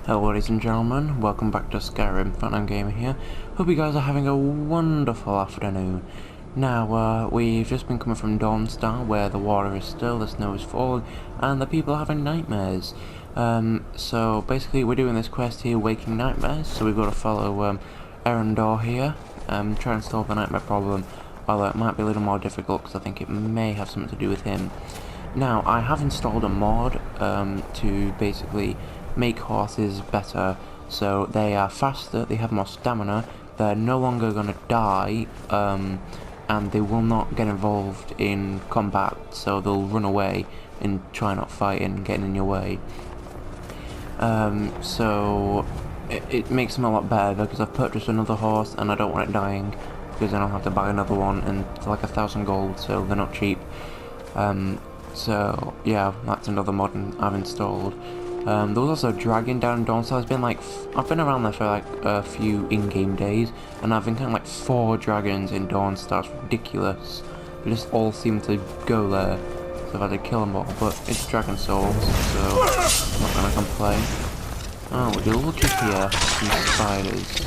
Hello ladies and gentlemen, welcome back to Skyrim, Frontline Gamer here. Hope you guys are having a wonderful afternoon. Now, we've just been coming from Dawnstar, where the water is still, the snow is falling, and the people are having nightmares. So basically we're doing this quest here, Waking Nightmares, so we've got to follow Erendor here, try and solve the nightmare problem, although it might be a little more difficult because I think it may have something to do with him. Now, I have installed a mod to basically make horses better, so they are faster, they have more stamina, they're no longer going to die, and they will not get involved in combat, so they'll run away and try not fighting and getting in your way. So it makes them a lot better because I've purchased another horse and I don't want it dying, because then I'll have to buy another one, and it's like 1,000 gold, so they're not cheap. So yeah, that's another mod I've installed. There was also a dragon down in Dawnstar. It's been like, I've been around there for like a few in-game days, and I've encountered like 4 dragons in Dawnstar. It's ridiculous. They just all seem to go there, so I've had to kill them all, but it's dragon souls, so I'm not gonna complain. Oh, would you look at here, these spiders.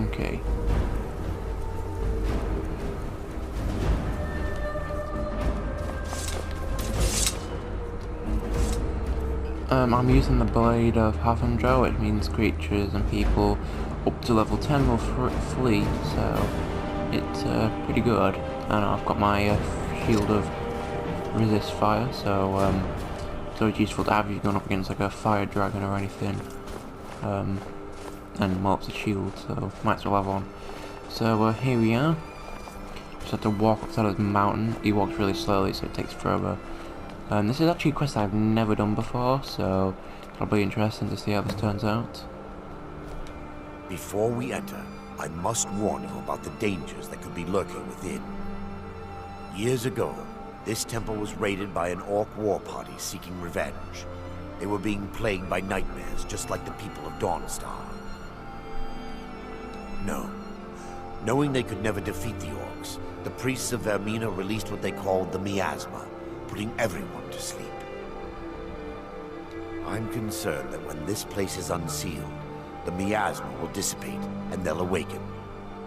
Okay. I'm using the Blade of Havendro, which means creatures and people up to level 10 will flee, so it's pretty good. And I've got my shield of resist fire, so it's useful to have if you're going up against like a fire dragon or anything. And well, it's a shield, so might as well have one. So here we are. Just have to walk up to this mountain. He walks really slowly, so it takes forever. This is actually a quest I've never done before, so it'll be interesting to see how this turns out. Before we enter, I must warn you about the dangers that could be lurking within. Years ago, this temple was raided by an orc war party seeking revenge. They were being plagued by nightmares, just like the people of Dawnstar. Knowing they could never defeat the orcs, the priests of Vermina released what they called the miasma, putting everyone to sleep. I'm concerned that when this place is unsealed, the miasma will dissipate and they'll awaken,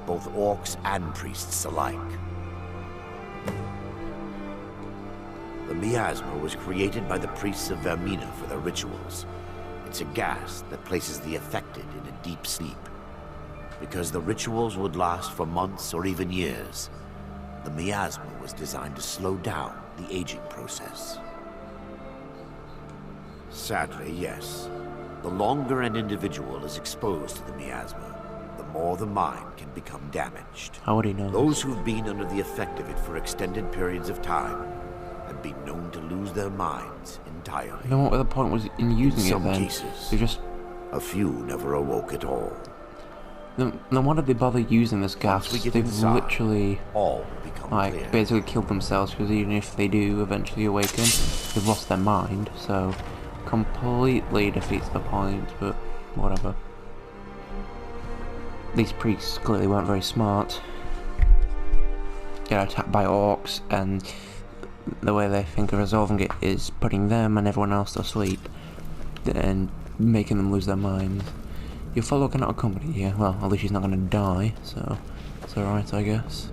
both orcs and priests alike. The miasma was created by the priests of Vermina for their rituals. It's a gas that places the affected in a deep sleep. Because the rituals would last for months or even years, the miasma was designed to slow down the aging process. Sadly, yes. The longer an individual is exposed to the miasma, the more the mind can become damaged. How would he know? Those who've been under the effect of it for extended periods of time have been known to lose their minds entirely. Then what the point was in using it then? In some cases, you just... a few never awoke at all. Then why did they bother using this gas? They've literally all become clear. Basically killed themselves, because even if they do eventually awaken, they've lost their mind, so completely defeats the point, but whatever. These priests clearly weren't very smart. Get attacked by orcs, and the way they think of resolving it is putting them and everyone else to sleep and making them lose their minds. Your fellow cannot accompany you. Well, at least she's not going to die, so it's alright, I guess.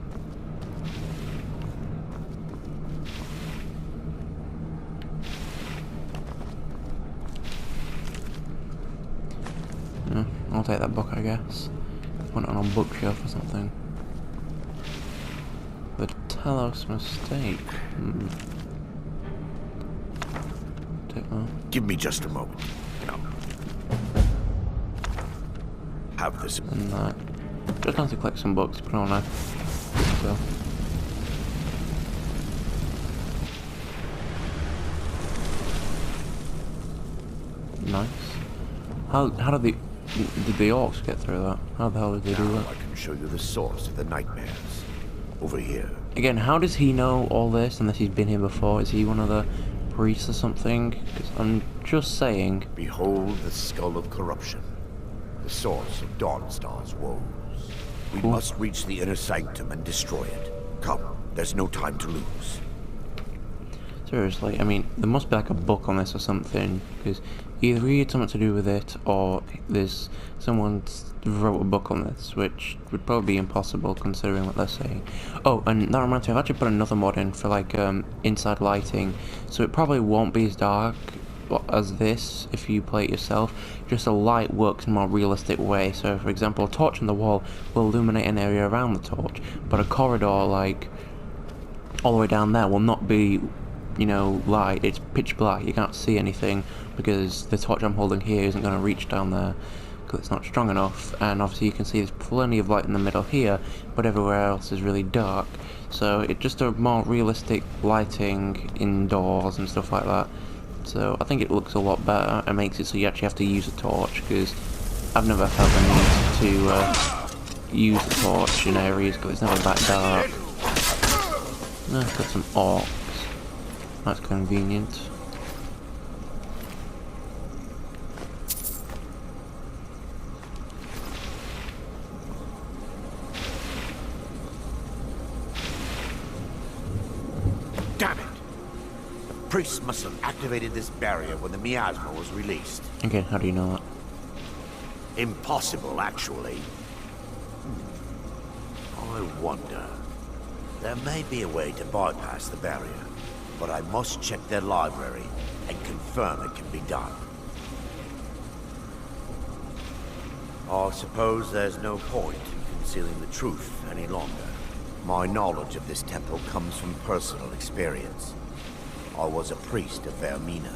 Yeah, I'll take that book, I guess. Put it on a bookshelf or something. The Talos mistake. Take that. Give me just a moment. Have this. And that. Just have to collect some books, put on a so. Nice. How did the orcs get through that? How the hell did they do that? I can show you the source of the nightmares. Over here. Again, how does he know all this unless he's been here before? Is he one of the priest or something? Because I'm just saying. Behold the skull of corruption, the source of Dawnstar's woes. We must reach the inner sanctum and destroy it. Come, there's no time to lose. Seriously, I mean, there must be like a book on this or something, because either we had something to do with it, or there's someone wrote a book on this, which would probably be impossible considering what they're saying. Oh, and that reminds me, I've actually put another mod in for like inside lighting, so it probably won't be as dark as this if you play it yourself. Just the light works in a more realistic way. So for example, a torch on the wall will illuminate an area around the torch, but a corridor like all the way down there will not be, you know, light. It's pitch black, you can't see anything because the torch I'm holding here isn't going to reach down there because it's not strong enough. And obviously you can see there's plenty of light in the middle here, but everywhere else is really dark. So it's just a more realistic lighting indoors and stuff like that. So I think it looks a lot better and makes it so you actually have to use a torch, because I've never felt the need to use a torch in areas because it's never that dark. I've got some orcs. That's convenient. Damn it! The priests must have activated this barrier when the miasma was released. Okay, how do you know that? Impossible, actually. I wonder. There may be a way to bypass the barrier, but I must check their library and confirm it can be done. I suppose there's no point in concealing the truth any longer. My knowledge of this temple comes from personal experience. I was a priest of Vermina.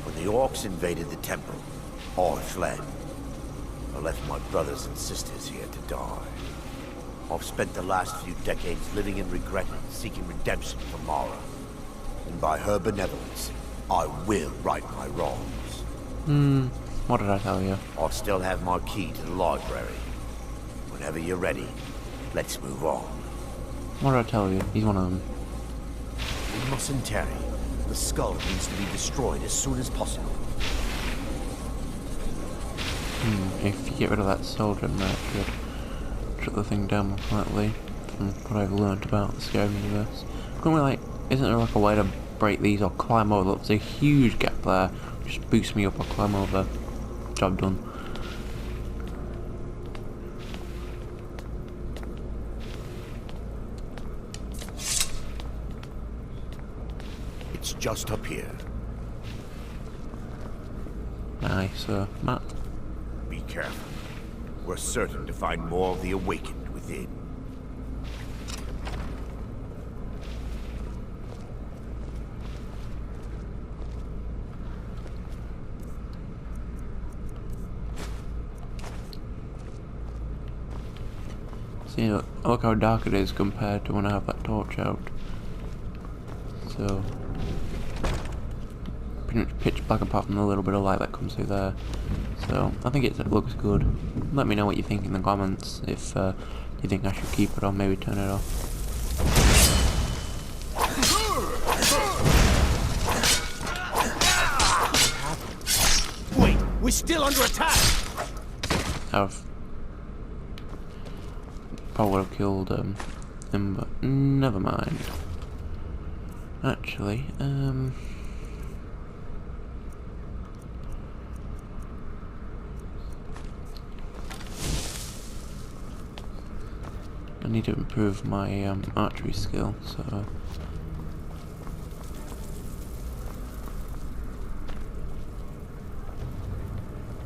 When the orcs invaded the temple, I fled. I left my brothers and sisters here to die. I've spent the last few decades living in regret and seeking redemption from Mara. And by her benevolence, I will right my wrongs. What did I tell you? I still have my key to the library. Whenever you're ready, let's move on. What did I tell you? He's one of them. We mustn't tarry. The skull needs to be destroyed as soon as possible. If you get rid of that soldier, that should shut the thing down completely, from what I've learned about the Skyrim universe. Couldn't we, like, isn't there like a way to break these or climb over? There's a huge gap there. Just boost me up or climb over. Job done. It's just up here. Nice, map. Be careful. We're certain to find more of the awakened within. See, look how dark it is compared to when I have that torch out. So, pretty much pitch black apart from the little bit of light that comes through there. So, I think it looks good. Let me know what you think in the comments, if you think I should keep it or maybe turn it off. Wait, we're still under attack! I've probably would have killed him, but never mind. Actually, I need to improve my archery skill, so I'm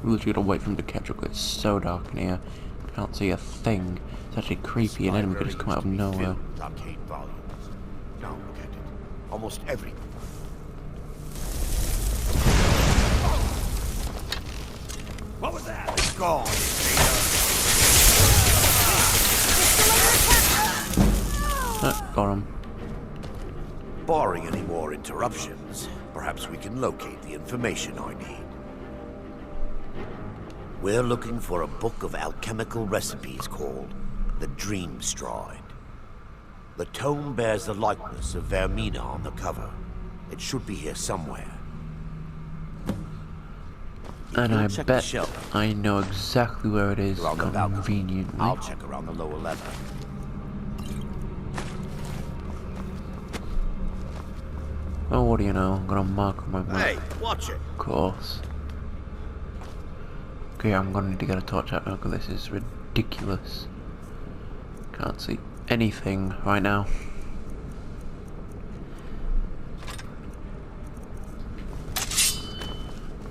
literally gonna wait for him to catch up. It's so dark in here, can't see a thing. It's actually creepy, an enemy could just come out of nowhere. Arcane volumes. Now look at it. Almost every. What was that? It's gone. Got him. Barring any more interruptions, perhaps we can locate the information I need. We're looking for a book of alchemical recipes called the Dream Stride. The tome bears the likeness of Vermina on the cover. It should be here somewhere. And You'll I check the bet shelf. I know exactly where it is Around the balcony. conveniently. I'll check around the lower level. Oh, what do you know? I'm gonna mark my map. Hey, watch it. Of course. Okay, I'm gonna need to get a torch out now because this is ridiculous. Can't see anything right now.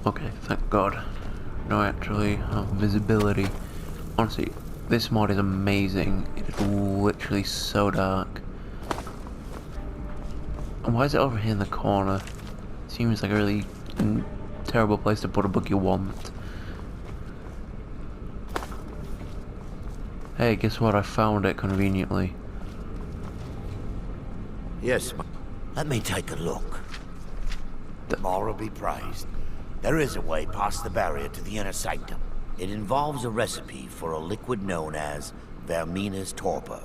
Okay, thank God. No, actually, visibility. Honestly, this mod is amazing. It is literally so dark. And why is it over here in the corner? Seems like a really terrible place to put a book you want. Hey, guess what? I found it conveniently. Yes, let me take a look. Mara be praised. There is a way past the barrier to the inner sanctum. It involves a recipe for a liquid known as Vermina's torpor.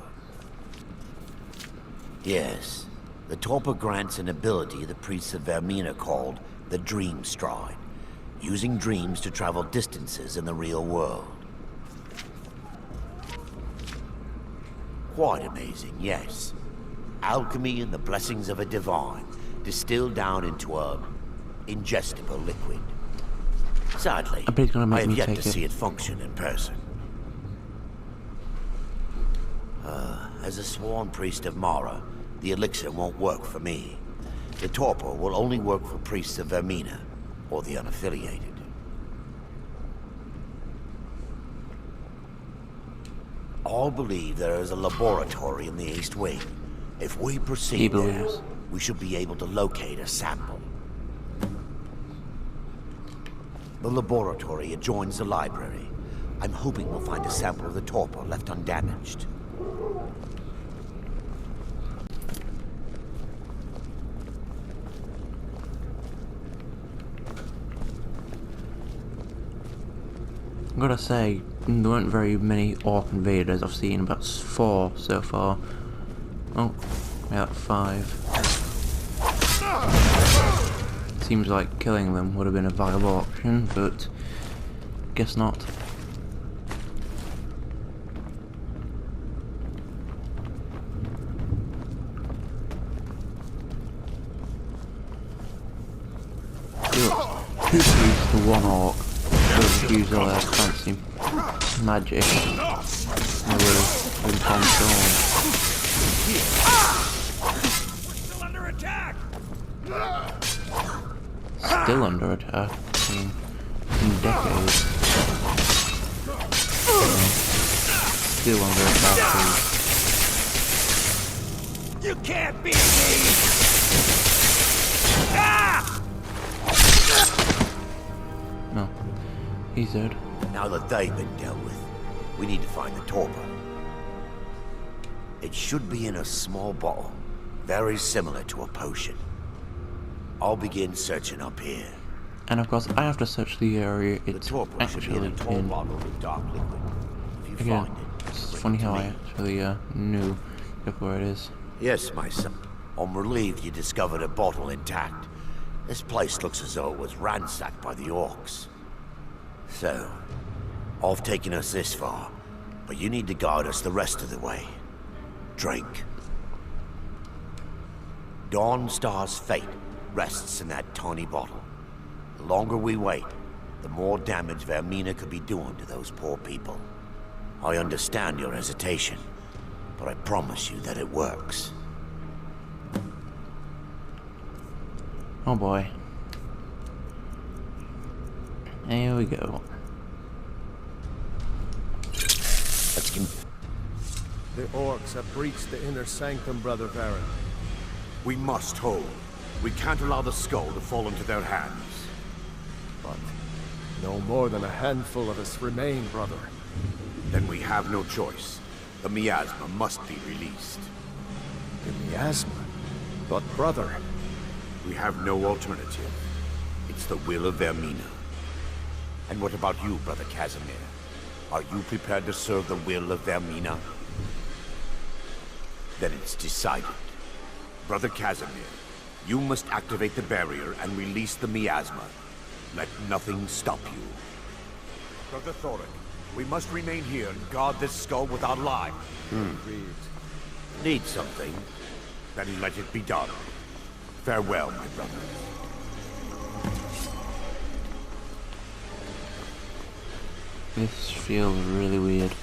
Yes, the torpor grants an ability the priests of Vermina called the Dream Stride, using dreams to travel distances in the real world. Quite amazing, yes. Alchemy and the blessings of a divine, distilled down into a ingestible liquid. Sadly, I bet he's gonna make I have me yet take to it. see it function in person. As a sworn priest of Mara, the elixir won't work for me. The torpor will only work for priests of Vermina, or the unaffiliated. All believe there is a laboratory in the East Wing. If we He proceed there, believes. we should be able to locate a sample. The laboratory adjoins the library. I'm hoping we'll find a sample of the torpor left undamaged. I'm gonna say, there weren't very many orc invaders. I've seen about 4 so far. Oh, yeah, 5. Seems like killing them would have been a viable option, but guess not. Two priests to 1 orc. Don't use all their fancy magic. They would have been controlled. Still under attack! Still under attack. I mean, in decades. Still under attack. You can't beat me! Ah! No, he's dead. Now that they've been dealt with, we need to find the torpor. It should be in a small bottle, very similar to a potion. I'll begin searching up here. And of course, I have to search the area The it's torpor should be in actually a tall in. bottle with dark liquid. If you Again, find it, it's bring funny it to how me. I actually knew where it is. Yes, my son. I'm relieved you discovered a bottle intact. This place looks as though it was ransacked by the orcs. So, I've taken us this far, but you need to guide us the rest of the way. Drink. Dawnstar's fate rests in that tiny bottle. The longer we wait, the more damage Vermina could be doing to those poor people. I understand your hesitation, but I promise you that it works. Oh boy. Here we go. Let's con- The orcs have breached the inner sanctum, Brother Baron. We must hold. We can't allow the skull to fall into their hands. But no more than a handful of us remain, brother. Then we have no choice. The miasma must be released. The miasma. But brother, We have no alternative. It's the will of Vermina. And what about you, Brother Casimir? Are you prepared to serve the will of Vermina? Then it's decided. Brother Casimir, you must activate the barrier and release the miasma. Let nothing stop you. Brother Thoric, we must remain here and guard this skull with our lives. Agreed. Need something? Then let it be done. Farewell, my brother. This feels really weird.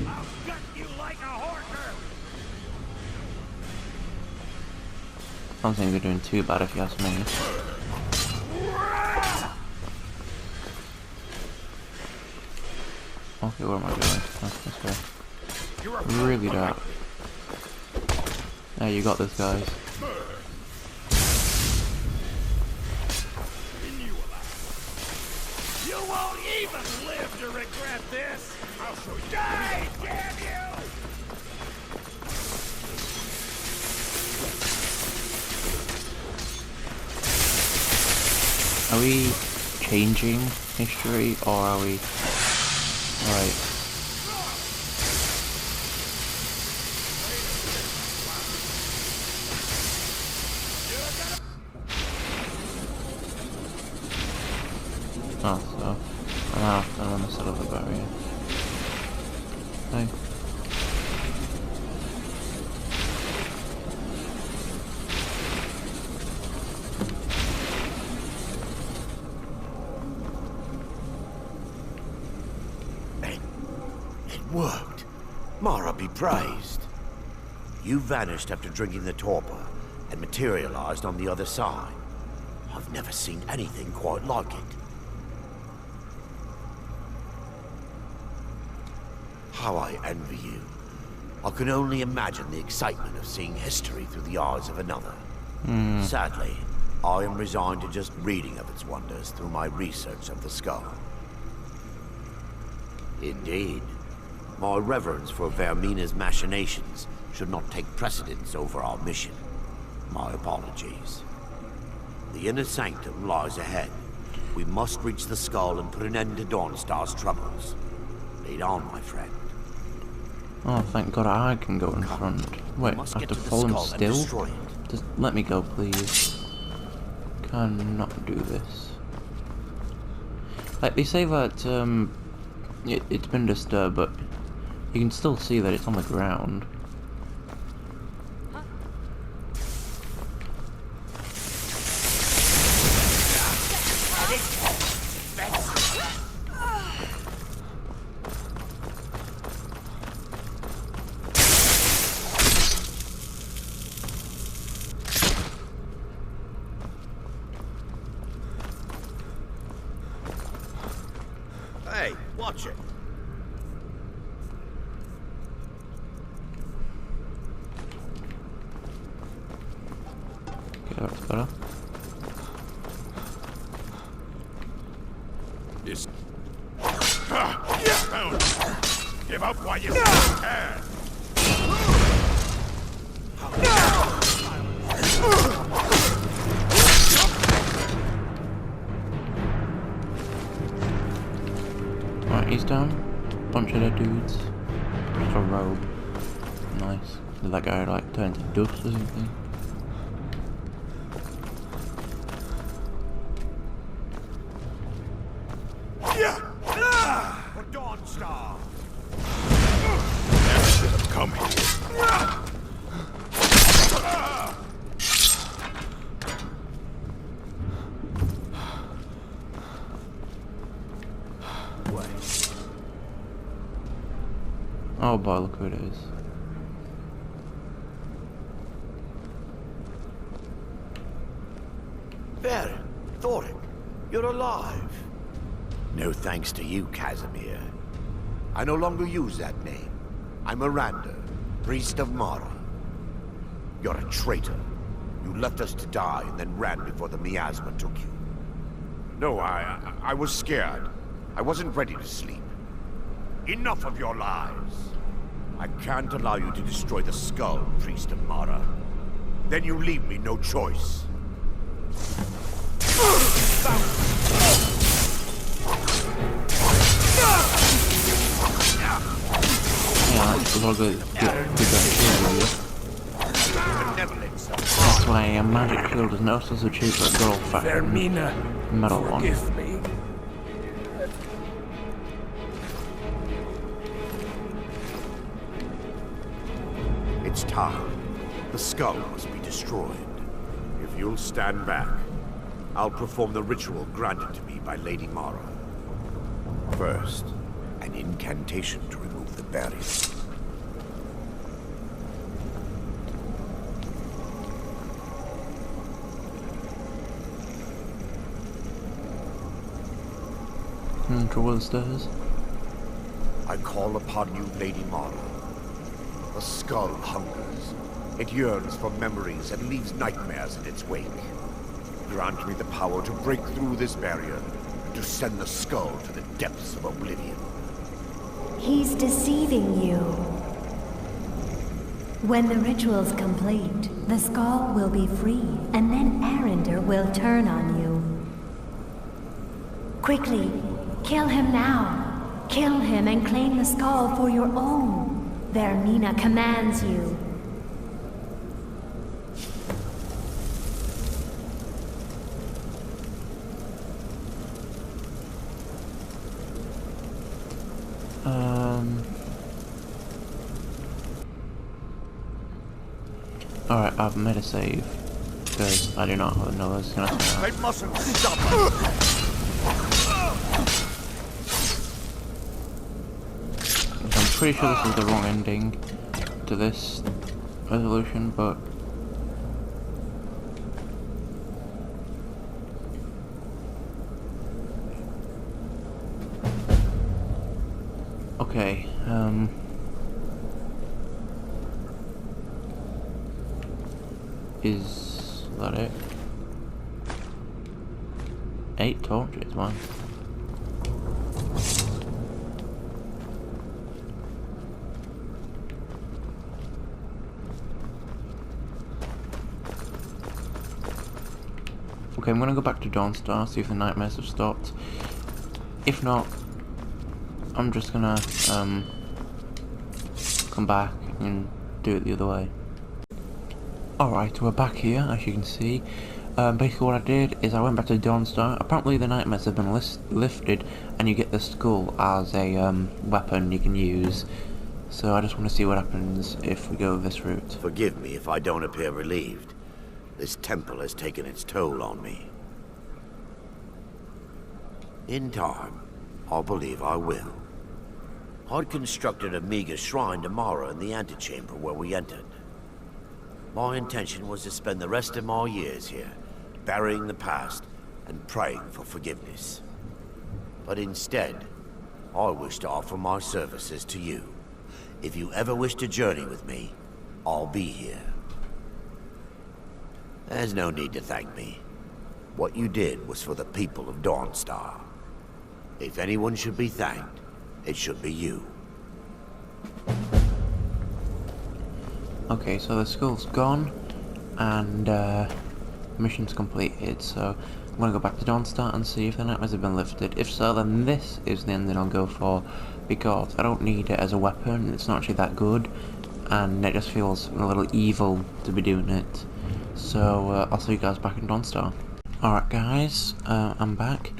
I'll gut you like a horker! I don't think they're doing too bad if you ask me. Okay, what am I doing? Oh, this way. Really dark. Yeah, you got this, guys. You won't even live to regret this! I'll show you! Die, damn you! Are we changing history, or are we... Right. Oh, so I'm after them instead of the barrier. Hey. It worked. Mara be praised. You vanished after drinking the torpor and materialized on the other side. I've never seen anything quite like it. How I envy you. I can only imagine the excitement of seeing history through the eyes of another. Sadly, I am resigned to just reading of its wonders through my research of the skull. Indeed. My reverence for Vermina's machinations should not take precedence over our mission. My apologies. The inner sanctum lies ahead. We must reach the skull and put an end to Dawnstar's troubles. Lead on, my friend. Oh, thank God I can go in front. Wait, I have to follow him still? Just let me go, please. Cannot do this. Like, they say that, it's been disturbed, but you can still see that it's on the ground. Hey, watch it. Okay, that's better. This... Give up while you still can! Alright, he's down. Bunch of dead dudes. Just a robe. Nice. Did that guy like turn to dust or something? For Dawnstar! Never should have come here. Oh boy, look who it is. There, Thoric, you're alive. No thanks to you, Casimir. I no longer use that name. I'm Miranda, priest of Mara. You're a traitor. You left us to die and then ran before the miasma took you. No, I was scared. I wasn't ready to sleep. Enough of your lies. I can't allow you to destroy the skull, priest of Mara. Then you leave me no choice. Yeah, a lot of good shield. That's why a magic shield is no substitute for a good old-fashioned metal one. Forgive me. It's time. The skull must be destroyed. If you'll stand back, I'll perform the ritual granted to me by Lady Mara. First, an incantation to remove the barrier. Trouble the stairs. I call upon you, Lady Mara. The skull hungers. It yearns for memories and leaves nightmares in its wake. Grant me the power to break through this barrier and to send the skull to the depths of oblivion. He's deceiving you. When the ritual's complete, the skull will be free, and then Arender will turn on you. Quickly, kill him now. Kill him and claim the skull for your own. Vermina commands you. Alright, I've made a save. Because I do not know what's gonna happen. They mustn't stop us! I'm pretty sure this is the wrong ending to this resolution, but... Okay, is that it? 8 torches, wow. Okay, I'm gonna go back to Dawnstar, see if the nightmares have stopped. If not, I'm just gonna come back and do it the other way. Alright, we're back here, as you can see. Basically what I did is I went back to Dawnstar. Apparently the nightmares have been lifted, and you get the skull as a weapon you can use. So I just want to see what happens if we go this route. Forgive me if I don't appear relieved. This temple has taken its toll on me. In time, I'll believe I will. I'd constructed a meager shrine to Mara in the antechamber where we entered. My intention was to spend the rest of my years here, burying the past and praying for forgiveness. But instead, I wish to offer my services to you. If you ever wish to journey with me, I'll be here. There's no need to thank me. What you did was for the people of Dawnstar. If anyone should be thanked, it should be you. Okay, so the skull's gone, and mission's completed, so I'm gonna go back to Dawnstar and see if the nightmares have been lifted. If so, then this is the ending I'll go for, because I don't need it as a weapon, it's not actually that good, and it just feels a little evil to be doing it. So, I'll see you guys back in Dawnstar. Alright guys, I'm back,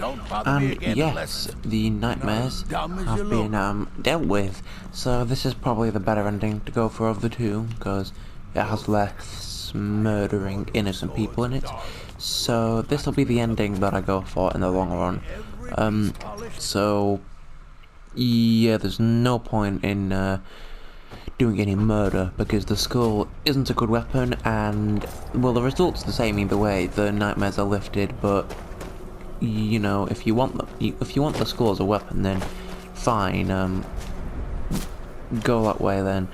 and yes, the nightmares have been dealt with, so this is probably the better ending to go for of the two, because it has less murdering innocent people in it, so this will be the ending that I go for in the long run. So, yeah, there's no point in doing any murder, because the skull isn't a good weapon, and well, the result's the same either way. The nightmares are lifted, but you know, if you want the skull as a weapon, then fine, go that way then.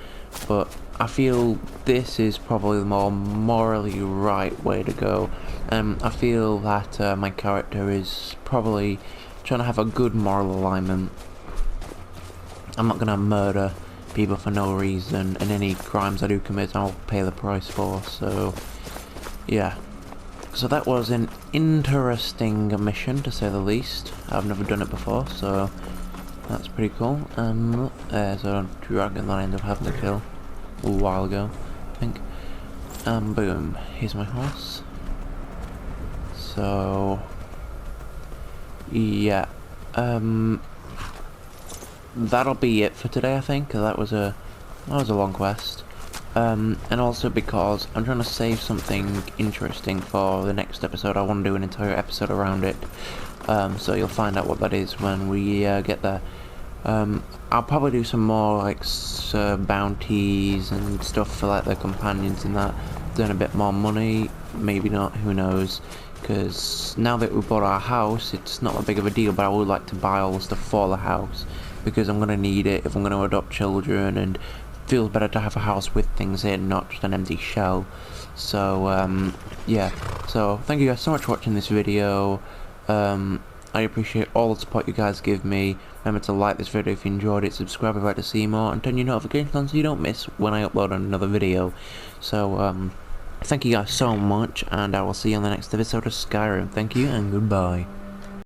But I feel this is probably the more morally right way to go. I feel that my character is probably trying to have a good moral alignment. I'm not gonna murder people for no reason, and any crimes I do commit I'll pay the price for, so yeah. So that was an interesting mission, to say the least. I've never done it before, so That's pretty cool. There's a dragon that I ended up having to kill a while ago, I think. Boom. Here's my horse. So yeah, that'll be it for today, I think. That was a long quest. And also because I'm trying to save something interesting for the next episode. I want to do an entire episode around it. So you'll find out what that is when we get there. I'll probably do some more like bounties and stuff for like the companions and that. Then a bit more money, maybe not, who knows. Because now that we bought our house, it's not that big of a deal, but I would like to buy all the stuff for the house. Because I'm going to need it if I'm going to adopt children, and it feels better to have a house with things in, not just an empty shell. So, yeah. So, thank you guys so much for watching this video. I appreciate all the support you guys give me. Remember to like this video if you enjoyed it, subscribe if you'd like to see more, and turn your notifications on so you don't miss when I upload another video. So, thank you guys so much, and I will see you on the next episode of Skyrim. Thank you, and goodbye.